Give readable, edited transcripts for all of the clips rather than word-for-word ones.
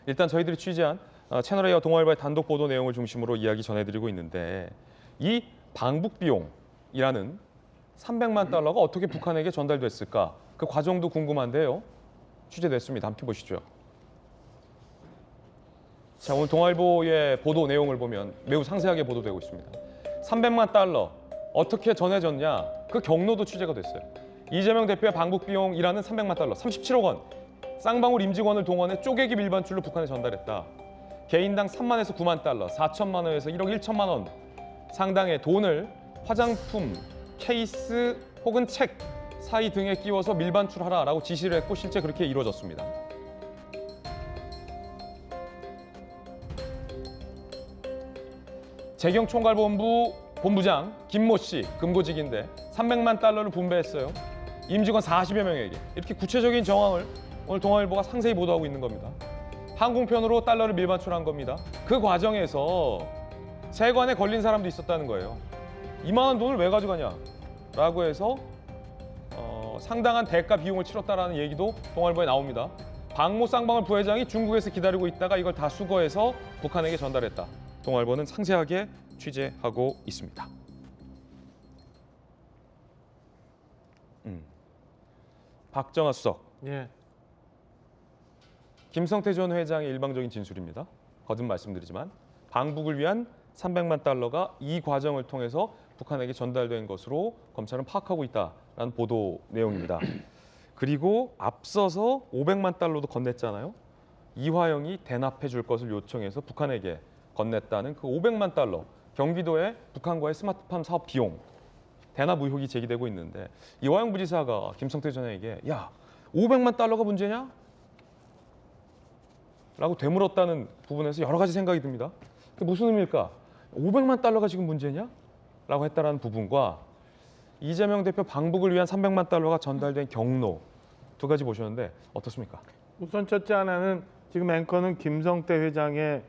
일단 저희들이 취재한 채널A와 동아일보의 단독 보도 내용을 중심으로 이야기 전해드리고 있는데 이 방북 비용이라는 300만 달러가 어떻게 북한에게 전달됐을까? 그 과정도 궁금한데요. 취재됐습니다. 함께 보시죠. 자, 오늘 동아일보의 보도 내용을 보면 매우 상세하게 보도되고 있습니다. 300만 달러 어떻게 전해졌냐? 그 경로도 취재가 됐어요. 이재명 대표의 방북 비용이라는 300만 달러, 37억 원. 쌍방울 임직원을 동원해 쪼개기 밀반출로 북한에 전달했다. 개인당 3만에서 9만 달러, 4천만 원에서 1억 1천만 원 상당의 돈을 화장품, 케이스 혹은 책 사이 등에 끼워서 밀반출하라라고 지시를 했고 실제 그렇게 이루어졌습니다. 재경총괄본부 본부장 김모 씨, 금고직인데 300만 달러를 분배했어요. 임직원 40여 명에게. 이렇게 구체적인 정황을 오늘 동아일보가 상세히 보도하고 있는 겁니다. 항공편으로 달러를 밀반출한 겁니다. 그 과정에서 세관에 걸린 사람도 있었다는 거예요. 이만한 돈을 왜 가져가냐? 라고 해서 상당한 대가 비용을 치렀다라는 얘기도 동아일보에 나옵니다. 박모 쌍방울 부회장이 중국에서 기다리고 있다가 이걸 다 수거해서 북한에게 전달했다. 동아일보는 상세하게 취재하고 있습니다. 박정아 수석. 예. 김성태 전 회장의 일방적인 진술입니다. 거듭 말씀드리지만 방북을 위한 300만 달러가 이 과정을 통해서 북한에게 전달된 것으로 검찰은 파악하고 있다라는 보도 내용입니다. 그리고 앞서서 500만 달러도 건넸잖아요. 이화영이 대납해 줄 것을 요청해서 북한에게 건넸다는 그 500만 달러, 경기도의 북한과의 스마트팜 사업 비용, 대납 의혹이 제기되고 있는데 이화영 부지사가 김성태 전 회장에게 야, 500만 달러가 문제냐? 라고 되물었다는 부분에서 여러 가지 생각이 듭니다. 그게 무슨 의미일까? 500만 달러가 지금 문제냐? 라고 했다는 부분과 이재명 대표 방북을 위한 300만 달러가 전달된 경로 두 가지 보셨는데 어떻습니까? 우선 첫째 하나는 지금 앵커는 김성태 회장의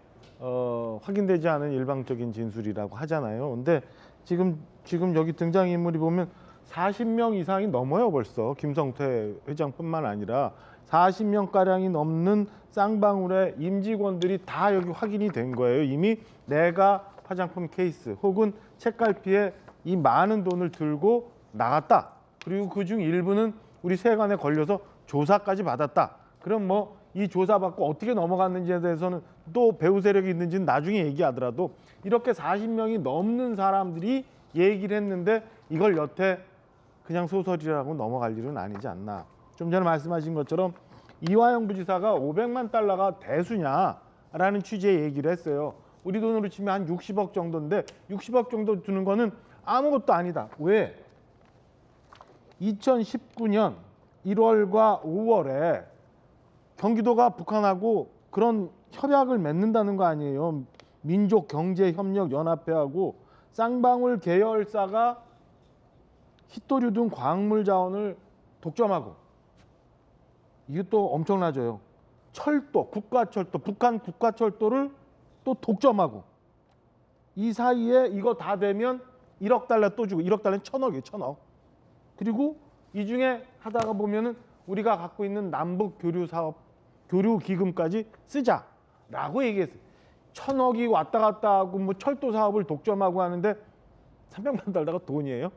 확인되지 않은 일방적인 진술이라고 하잖아요. 근데 지금 여기 등장인물이 보면 40명 이상이 넘어요 벌써. 김성태 회장뿐만 아니라 40명가량이 넘는 쌍방울의 임직원들이 다 여기 확인이 된 거예요. 이미 내가 화장품 케이스 혹은 책갈피에 이 많은 돈을 들고 나갔다. 그리고 그중 일부는 우리 세관에 걸려서 조사까지 받았다. 그럼 뭐 이 조사받고 어떻게 넘어갔는지에 대해서는 또 배후 세력이 있는지는 나중에 얘기하더라도 이렇게 40명이 넘는 사람들이 얘기를 했는데 이걸 여태 그냥 소설이라고 넘어갈 일은 아니지 않나. 좀 전에 말씀하신 것처럼 이화영 부지사가 500만 달러가 대수냐라는 취지의 얘기를 했어요. 우리 돈으로 치면 한 60억 정도인데 60억 정도 주는 거는 아무것도 아니다. 왜? 2019년 1월과 5월에 경기도가 북한하고 그런 협약을 맺는다는 거 아니에요. 민족경제협력연합회하고 쌍방울 계열사가 히토류 등 광물 자원을 독점하고 이것도 엄청나죠. 철도, 국가철도, 북한 국가철도를 또 독점하고 이 사이에 이거 다 되면 1억 달러 또 주고 1억 달러는 1,000억이에요. 1,000억. 그리고 이 중에 하다가 보면은 우리가 갖고 있는 남북 교류 사업, 교류 기금까지 쓰자라고 얘기했어요. 1,000억이 왔다 갔다 하고 뭐 철도 사업을 독점하고 하는데 300만 달러가 돈이에요.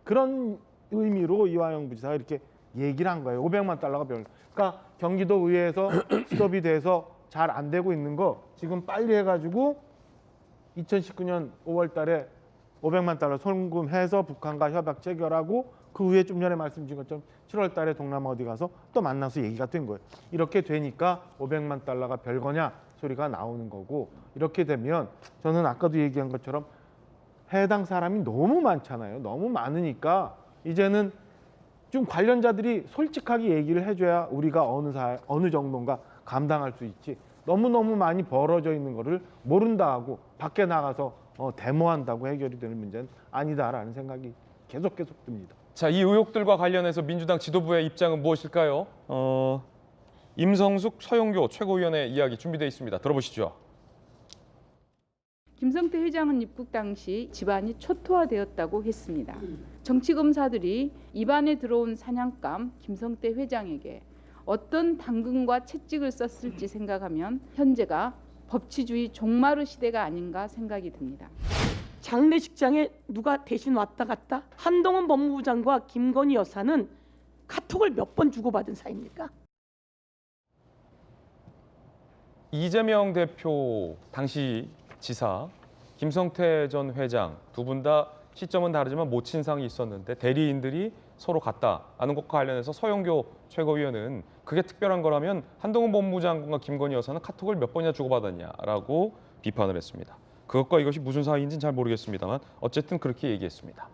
그런 의미로 이화영 부지사가 이렇게 얘기를 한 거예요. 500만 달러가 그러니까 경기도 의회에서 스톱이 돼서 잘 안 되고 있는 거 지금 빨리 해가지고 2019년 5월 달에 500만 달러 송금해서 북한과 협약 체결하고 그 후에 좀 전에 말씀드린 것처럼 7월 달에 동남아 어디 가서 또 만나서 얘기가 된 거예요. 이렇게 되니까 500만 달러가 별거냐 소리가 나오는 거고 이렇게 되면 저는 아까도 얘기한 것처럼 해당 사람이 너무 많잖아요. 너무 많으니까 이제는 좀 관련자들이 솔직하게 얘기를 해줘야 우리가 어느 정도인가 감당할 수 있지. 너무너무 많이 벌어져 있는 거를 모른다 하고 밖에 나가서 데모한다고 해결이 되는 문제는 아니다라는 생각이 계속 듭니다. 자, 이 의혹들과 관련해서 민주당 지도부의 입장은 무엇일까요? 임성숙, 서영교 최고위원의 이야기 준비되어 있습니다. 들어보시죠. 김성태 회장은 입국 당시 집안이 초토화되었다고 했습니다. 정치검사들이 입안에 들어온 사냥감 김성태 회장에게 어떤 당근과 채찍을 썼을지 생각하면 현재가 법치주의 종마루 시대가 아닌가 생각이 듭니다. 장례식장에 누가 대신 왔다 갔다? 한동훈 법무부 장관과 김건희 여사는 카톡을 몇 번 주고받은 사이입니까? 이재명 대표 당시 지사, 김성태 전 회장 두 분 다 시점은 다르지만 모친상이 있었는데 대리인들이 서로 같다는 것과 관련해서 서영교 최고위원은 그게 특별한 거라면 한동훈 법무부 장관과 김건희 여사는 카톡을 몇 번이나 주고받았냐라고 비판을 했습니다. 그것과 이것이 무슨 사이인지는 잘 모르겠습니다만 어쨌든 그렇게 얘기했습니다.